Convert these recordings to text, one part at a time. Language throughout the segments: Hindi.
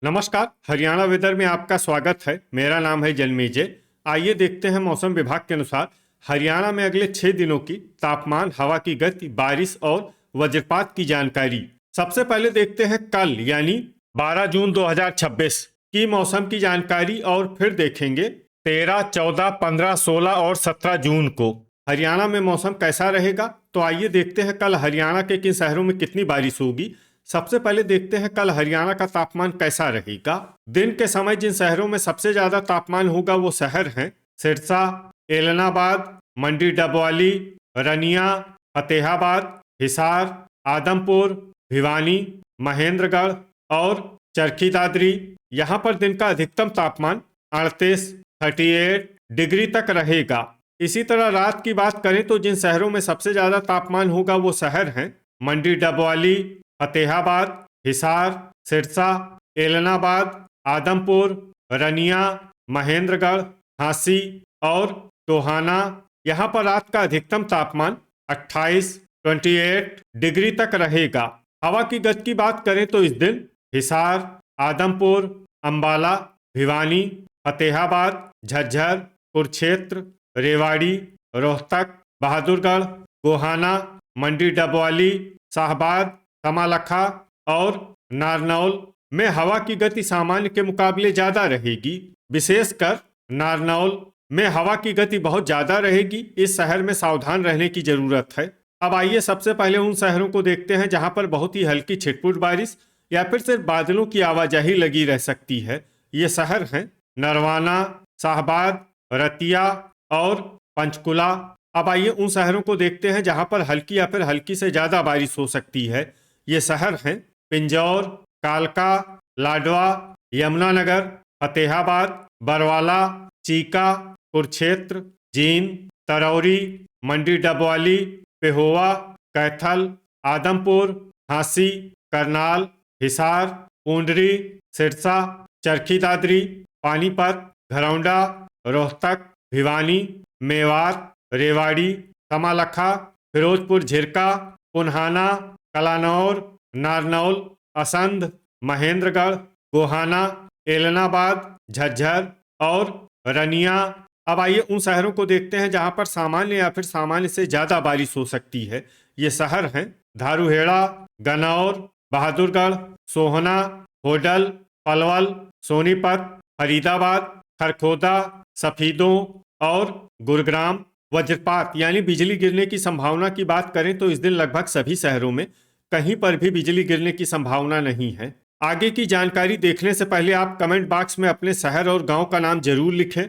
नमस्कार। हरियाणा वेदर में आपका स्वागत है। मेरा नाम है जन्मेजय। आइए देखते हैं मौसम विभाग के अनुसार हरियाणा में अगले 6 दिनों की तापमान, हवा की गति, बारिश और वज्रपात की जानकारी। सबसे पहले देखते हैं कल यानी 12 जून 2026 की मौसम की जानकारी और फिर देखेंगे 13, 14, 15, 16 और 17 जून को हरियाणा में मौसम कैसा रहेगा। तो आइए देखते हैं कल हरियाणा के किन शहरों में कितनी बारिश होगी। सबसे पहले देखते हैं कल हरियाणा का तापमान कैसा रहेगा। दिन के समय जिन शहरों में सबसे ज्यादा तापमान होगा वो शहर हैं सिरसा, एलनाबाद, मंडी डबवाली, रनिया, फतेहाबाद, हिसार, आदमपुर, भिवानी, महेंद्रगढ़ और चरखी दादरी। यहाँ पर दिन का अधिकतम तापमान 38 डिग्री तक रहेगा। इसी तरह रात की बात करें तो जिन शहरों में सबसे ज्यादा तापमान होगा वो शहर हैं मंडी डबवाली, फतेहाबाद, हिसार, सिरसा, एलनाबाद, आदमपुर, रनिया, महेंद्रगढ़, झांसी और टोहाना। यहाँ पर रात का अधिकतम तापमान 28 डिग्री तक रहेगा। हवा की गति की बात करें तो इस दिन हिसार, आदमपुर, अंबाला, भिवानी, फतेहाबाद, झज्जर, कुरुक्षेत्र, रेवाड़ी, रोहतक, बहादुरगढ़, गोहाना, मंडी डबवाली, शाहबाद, कमालखा और नारनौल में हवा की गति सामान्य के मुकाबले ज्यादा रहेगी। विशेषकर नारनौल में हवा की गति बहुत ज्यादा रहेगी। इस शहर में सावधान रहने की जरूरत है। अब आइए सबसे पहले उन शहरों को देखते हैं जहां पर बहुत ही हल्की छिटपुट बारिश या फिर सिर्फ बादलों की आवाजाही लगी रह सकती है। ये शहर हैं नरवाना, शाहबाद, रतिया और पंचकुला। अब आइए उन शहरों को देखते हैं जहां पर हल्की या फिर हल्की से ज्यादा बारिश हो सकती है। ये शहर हैं पिंजौर, कालका, लाडवा, यमुनानगर, फतेहाबाद, बरवाला, चीका, कुरुक्षेत्र, जींद, तरौरी, मंडी डबवाली, पेहोवा, कैथल, आदमपुर, झांसी, करनाल, हिसार, पूंडरी, सिरसा, चरखी दादरी, पानीपत, घरौंडा, रोहतक, भिवानी, मेवात, रेवाड़ी, कमालखा, फिरोजपुर झिरका, पुन्हाना, कलानौर, नारनौल, असंध, महेंद्रगढ़, गोहाना, एलनाबाद, झज्जर और रनिया। अब आइए उन शहरों को देखते हैं जहां पर सामान्य या फिर सामान्य से ज्यादा बारिश हो सकती है। ये शहर हैं धारूहेड़ा, गनौर, बहादुरगढ़, सोहना, होडल, पलवल, सोनीपत, फरीदाबाद, खरखोदा, सफीदों और गुरुग्राम। वज्रपात यानी बिजली गिरने की संभावना की बात करें तो इस दिन लगभग सभी शहरों में कहीं पर भी बिजली गिरने की संभावना नहीं है। आगे की जानकारी देखने से पहले आप कमेंट बॉक्स में अपने शहर और गांव का नाम जरूर लिखें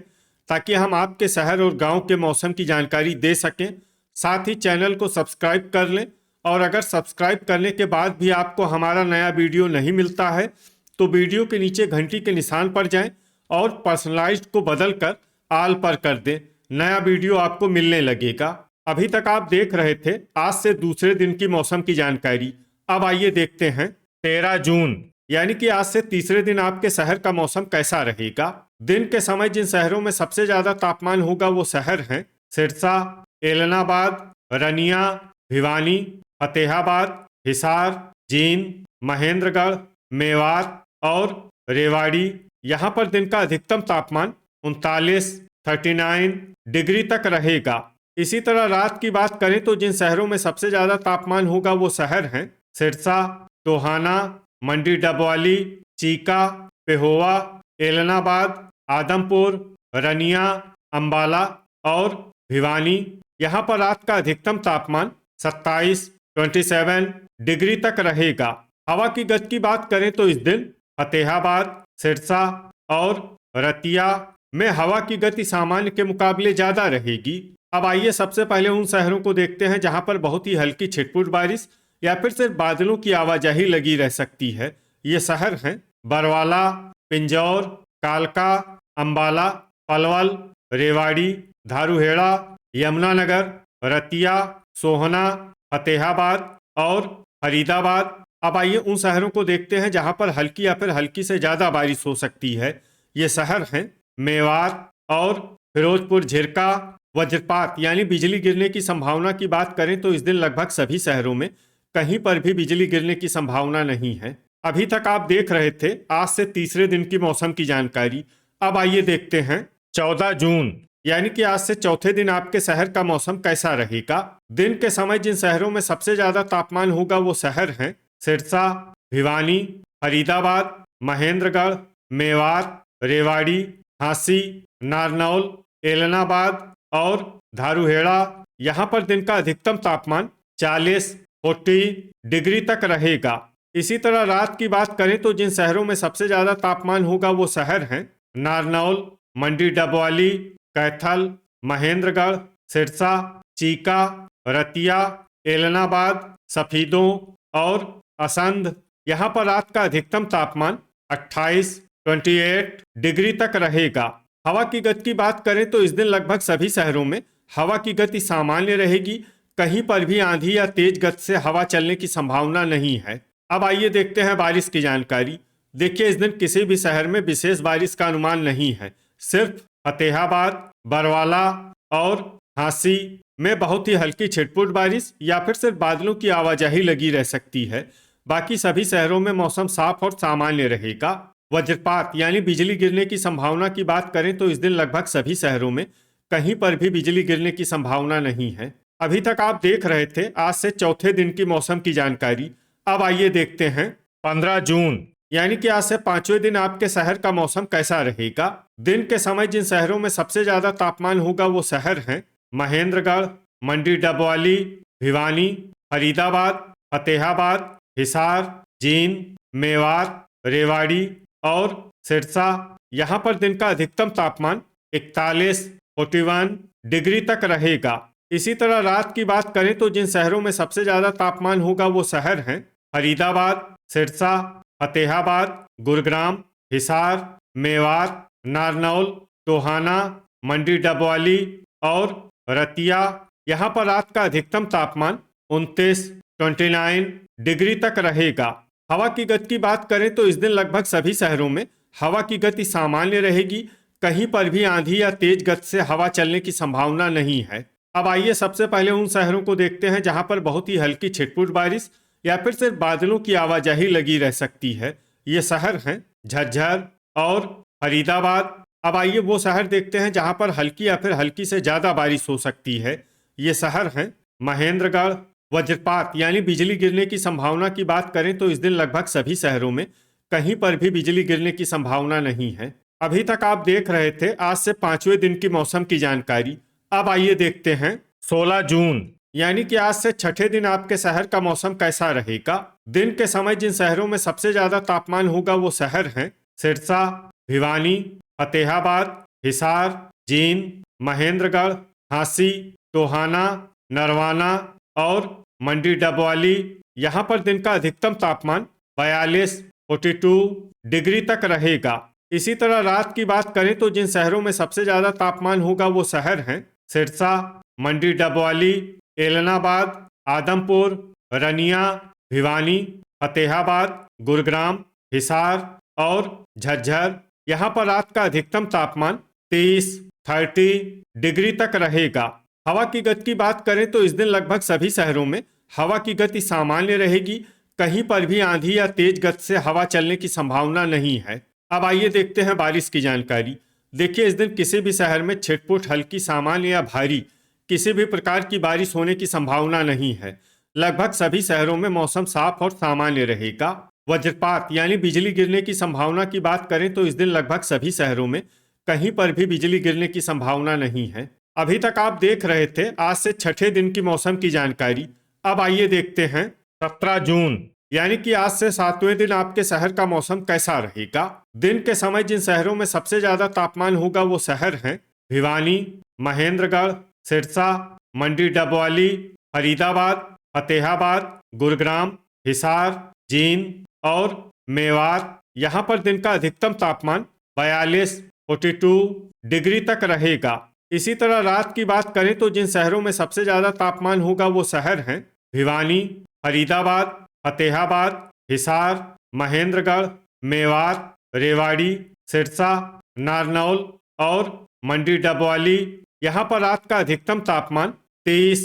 ताकि हम आपके शहर और गांव के मौसम की जानकारी दे सकें। साथ ही चैनल को सब्सक्राइब कर लें और अगर सब्सक्राइब करने के बाद भी आपको हमारा नया वीडियो नहीं मिलता है तो वीडियो के नीचे घंटी के निशान पर जाएं और पर्सनलाइज्ड को बदल कर आल पर कर दें। नया वीडियो आपको मिलने लगेगा। अभी तक आप देख रहे थे आज से दूसरे दिन की मौसम की जानकारी। अब आइए देखते हैं 13 जून यानी कि आज से तीसरे दिन आपके शहर का मौसम कैसा रहेगा। दिन के समय जिन शहरों में सबसे ज्यादा तापमान होगा वो शहर हैं सिरसा, एलनाबाद, रनिया, भिवानी, फतेहाबाद, हिसार, जींद, महेंद्रगढ़, मेवात और रेवाड़ी। यहाँ पर दिन का अधिकतम तापमान 39 डिग्री तक रहेगा। इसी तरह रात की बात करें तो जिन शहरों में सबसे ज्यादा तापमान होगा वो शहर हैं सिरसा, टोहाना, मंडी डबवाली, चीका, पेहोवा, एलनाबाद, आदमपुर, रनिया, अंबाला और भिवानी। यहाँ पर रात का अधिकतम तापमान 27 डिग्री तक रहेगा। हवा की गति की बात करें तो इस दिन फतेहाबाद, सिरसा और रतिया में हवा की गति सामान्य के मुकाबले ज्यादा रहेगी। अब आइए सबसे पहले उन शहरों को देखते हैं जहां पर बहुत ही हल्की छिटपुट बारिश या फिर सिर्फ बादलों की आवाजाही लगी रह सकती है। ये शहर हैं बरवाला, पिंजौर, कालका, अंबाला, पलवल, रेवाड़ी, धारूहेड़ा, यमुनानगर, रतिया, सोहना, फतेहाबाद और फरीदाबाद। अब आइए उन शहरों को देखते हैं जहां पर हल्की या फिर हल्की से ज्यादा बारिश हो सकती है। ये शहर हैं मेवात और फिरोजपुर झिरका। वज्रपात यानी बिजली गिरने की संभावना की बात करें तो इस दिन लगभग सभी शहरों में कहीं पर भी बिजली गिरने की संभावना नहीं है। अभी तक आप देख रहे थे आज से तीसरे दिन की मौसम की जानकारी। अब आइए देखते हैं 14 जून यानी कि आज से चौथे दिन आपके शहर का मौसम कैसा रहेगा। दिन के समय जिन शहरों में सबसे ज्यादा तापमान होगा वो शहर हैं सिरसा, भिवानी, फरीदाबाद, महेंद्रगढ़, मेवात, रेवाड़ी, झांसी, नारनौल, एलनाबाद और धारूहेड़ा। यहाँ पर दिन का अधिकतम तापमान 40 डिग्री तक रहेगा। इसी तरह रात की बात करें तो जिन शहरों में सबसे ज्यादा तापमान होगा वो शहर हैं नारनौल, मंडी डबवाली, कैथल, महेंद्रगढ़, सिरसा, चीका, रतिया, एलनाबाद, सफीदों और असंध। यहाँ पर रात का अधिकतम तापमान 28 डिग्री तक रहेगा। हवा की गति की बात करें तो इस दिन लगभग सभी शहरों में हवा की गति सामान्य रहेगी। कहीं पर भी आंधी या तेज गति से हवा चलने की संभावना नहीं है। अब आइए देखते हैं बारिश की जानकारी। देखिए, इस दिन किसी भी शहर में विशेष बारिश का अनुमान नहीं है। सिर्फ फतेहाबाद, बरवाला और झांसी में बहुत ही हल्की छिटपुट बारिश या फिर सिर्फ बादलों की आवाजाही लगी रह सकती है। बाकी सभी शहरों में मौसम साफ और सामान्य रहेगा। वज्रपात यानी बिजली गिरने की संभावना की बात करें तो इस दिन लगभग सभी शहरों में कहीं पर भी बिजली गिरने की संभावना नहीं है। अभी तक आप देख रहे थे आज से चौथे दिन की मौसम की जानकारी। अब आइए देखते हैं 15 जून यानी कि आज से पांचवें दिन आपके शहर का मौसम कैसा रहेगा। दिन के समय जिन शहरों में सबसे ज्यादा तापमान होगा वो शहर हैं महेंद्रगढ़, मंडी डबवाली, भिवानी, फरीदाबाद, फतेहाबाद, हिसार, जींद, मेवात, रेवाड़ी और सिरसा। यहाँ पर दिन का अधिकतम तापमान 41 डिग्री तक रहेगा। इसी तरह रात की बात करें तो जिन शहरों में सबसे ज्यादा तापमान होगा वो शहर हैं फरीदाबाद, सिरसा, फतेहाबाद, गुरुग्राम, हिसार, मेवात, नारनौल, टोहाना, मंडी डबवाली और रतिया। यहाँ पर रात का अधिकतम तापमान 29 डिग्री तक रहेगा। हवा की गति की बात करें तो इस दिन लगभग सभी शहरों में हवा की गति सामान्य रहेगी। कहीं पर भी आंधी या तेज गति से हवा चलने की संभावना नहीं है। अब आइए सबसे पहले उन शहरों को देखते हैं जहां पर बहुत ही हल्की छिटपुट बारिश या फिर सिर्फ बादलों की आवाजाही लगी रह सकती है। ये शहर हैं झज्जर और फरीदाबाद। अब आइए वो शहर देखते हैं जहां पर हल्की या फिर हल्की से ज्यादा बारिश हो सकती है। ये शहर हैं महेंद्रगढ़। वज्रपात यानी बिजली गिरने की संभावना की बात करें तो इस दिन लगभग सभी शहरों में कहीं पर भी बिजली गिरने की संभावना नहीं है। अभी तक आप देख रहे थे आज से पांचवें दिन की मौसम की जानकारी। अब आइए देखते हैं 16 जून यानी कि आज से छठे दिन आपके शहर का मौसम कैसा रहेगा। दिन के समय जिन शहरों में सबसे ज्यादा तापमान होगा वो शहर हैं सिरसा, भिवानी, फतेहाबाद, हिसार, जींद, महेंद्रगढ़, झांसी, टोहाना, नरवाना और मंडी डबवाली। यहाँ पर दिन का अधिकतम तापमान 42 डिग्री तक रहेगा। इसी तरह रात की बात करें तो जिन शहरों में सबसे ज्यादा तापमान होगा वो शहर हैं सिरसा, मंडी डबवाली, एलनाबाद, आदमपुर, रनिया, भिवानी, फतेहाबाद, गुरुग्राम, हिसार और झज्जर। यहाँ पर रात का अधिकतम तापमान 30 डिग्री तक रहेगा। हवा की गति की बात करें तो इस दिन लगभग सभी शहरों में हवा की गति सामान्य रहेगी। कहीं पर भी आंधी या तेज गति से हवा चलने की संभावना नहीं है। अब आइए देखते हैं बारिश की जानकारी। देखिए, इस दिन किसी भी शहर में छिटपुट हल्की, सामान्य या भारी किसी भी प्रकार की बारिश होने की संभावना नहीं है। लगभग सभी शहरों में मौसम साफ और सामान्य रहेगा। वज्रपात यानी बिजली गिरने की संभावना की बात करें तो इस दिन लगभग सभी शहरों में कहीं पर भी बिजली गिरने की संभावना नहीं है। अभी तक आप देख रहे थे आज से छठे दिन की मौसम की जानकारी। अब आइए देखते हैं 17 जून यानी कि आज से सातवें दिन आपके शहर का मौसम कैसा रहेगा। दिन के समय जिन शहरों में सबसे ज्यादा तापमान होगा वो शहर हैं भिवानी, महेंद्रगढ़, सिरसा, मंडी डबवाली, फरीदाबाद, फतेहाबाद, गुरुग्राम, हिसार, जींद और मेवात। यहाँ पर दिन का अधिकतम तापमान 42 डिग्री तक रहेगा। इसी तरह रात की बात करें तो जिन शहरों में सबसे ज्यादा तापमान होगा वो शहर हैं भिवानी, फरीदाबाद, फतेहाबाद, हिसार, महेंद्रगढ़, मेवात, रेवाड़ी, सिरसा, नारनौल और मंडी डबवाली। यहाँ पर रात का अधिकतम तापमान 30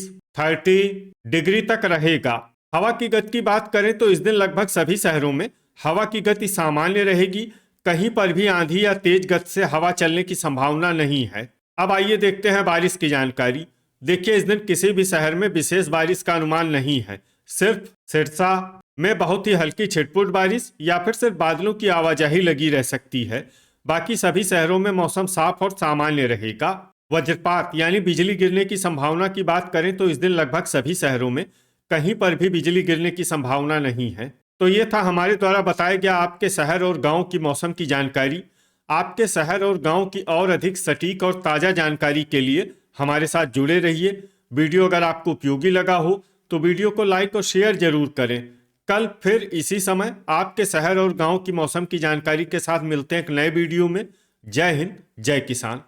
डिग्री तक रहेगा। हवा की गति की बात करें तो इस दिन लगभग सभी शहरों में हवा की गति सामान्य रहेगी, कहीं पर भी आंधी या तेज गति से हवा चलने की संभावना नहीं है। अब आइए देखते हैं बारिश की जानकारी। देखिए, इस दिन किसी भी शहर में विशेष बारिश का अनुमान नहीं है। सिर्फ सिरसा में बहुत ही हल्की छिटपुट बारिश या फिर सिर्फ बादलों की आवाजाही लगी रह सकती है। बाकी सभी शहरों में मौसम साफ और सामान्य रहेगा। वज्रपात यानी बिजली गिरने की संभावना की बात करें तो इस दिन लगभग सभी शहरों में कहीं पर भी बिजली गिरने की संभावना नहीं है। तो ये था हमारे द्वारा बताया गया आपके शहर और गांव की मौसम की जानकारी। आपके शहर और गांव की और अधिक सटीक और ताज़ा जानकारी के लिए हमारे साथ जुड़े रहिए। वीडियो अगर आपको उपयोगी लगा हो तो वीडियो को लाइक और शेयर जरूर करें। कल फिर इसी समय आपके शहर और गांव की मौसम की जानकारी के साथ मिलते हैं एक नए वीडियो में। जय हिंद, जय किसान।